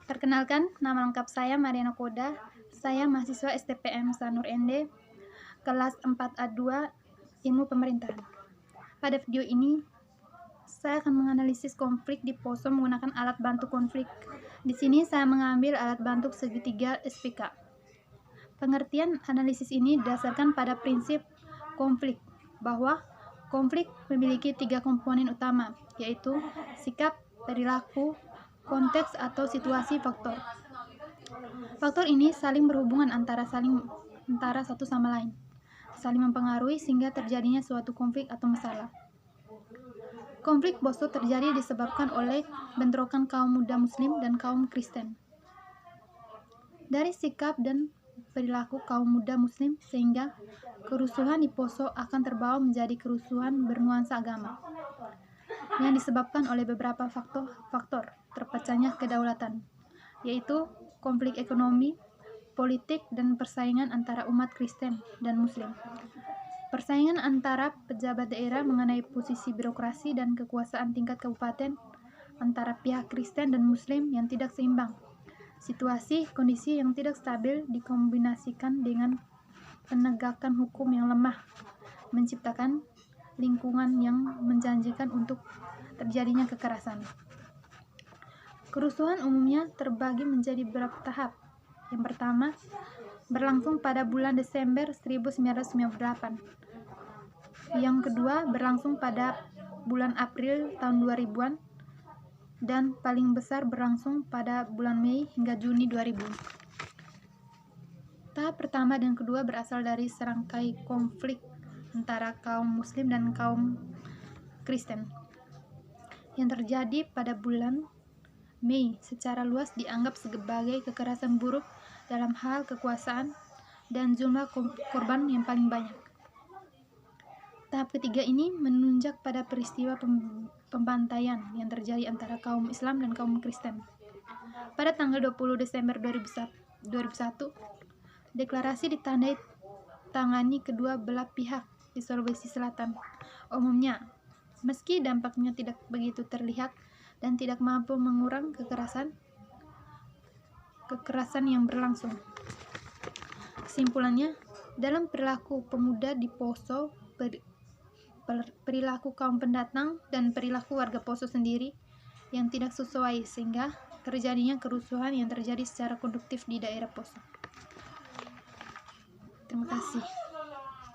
Perkenalkan, nama lengkap saya Mariana Koda. Saya mahasiswa STPM Sanur ND, kelas 4A2 Ilmu Pemerintahan. Pada video ini, saya akan menganalisis konflik di Poso menggunakan alat bantu konflik. Di sini saya mengambil alat bantu segitiga SPK. Pengertian analisis ini didasarkan pada prinsip konflik, bahwa konflik memiliki 3 komponen utama, yaitu sikap, perilaku, konteks atau situasi, faktor. Faktor ini saling berhubungan antara satu sama lain, saling mempengaruhi sehingga terjadinya suatu konflik atau masalah. Konflik Poso terjadi disebabkan oleh bentrokan kaum muda Muslim dan kaum Kristen. Dari sikap dan perilaku kaum muda Muslim sehingga kerusuhan di Poso akan terbawa menjadi kerusuhan bernuansa agama yang disebabkan oleh beberapa faktor terpecahnya kedaulatan, yaitu konflik ekonomi, politik, dan persaingan antara umat Kristen dan Muslim. Persaingan antara pejabat daerah mengenai posisi birokrasi dan kekuasaan tingkat kabupaten antara pihak Kristen dan Muslim yang tidak seimbang. Situasi kondisi yang tidak stabil dikombinasikan dengan penegakan hukum yang lemah, menciptakan lingkungan yang menjanjikan untuk terjadinya kekerasan. Kerusuhan umumnya terbagi menjadi beberapa tahap. Yang pertama, berlangsung pada bulan Desember 1998. Yang kedua, berlangsung pada bulan April tahun 2000-an. Dan paling besar berlangsung pada bulan Mei hingga Juni 2000. Tahap pertama dan kedua berasal dari serangkai konflik antara kaum Muslim dan kaum Kristen yang terjadi pada bulan Mei. Secara luas dianggap sebagai kekerasan buruk dalam hal kekuasaan dan jumlah korban yang paling banyak. Tahap ketiga ini menunjak pada peristiwa pembantaian yang terjadi antara kaum Islam dan kaum Kristen. Pada tanggal 20 Desember 2001, deklarasi ditandai tangani kedua belah pihak di Sulawesi Selatan. Umumnya, meski dampaknya tidak begitu terlihat dan tidak mampu mengurangi kekerasan yang berlangsung. Kesimpulannya, dalam perilaku pemuda di Poso, perilaku kaum pendatang dan perilaku warga Poso sendiri yang tidak sesuai sehingga terjadinya kerusuhan yang terjadi secara konduktif di daerah Poso. Terima kasih.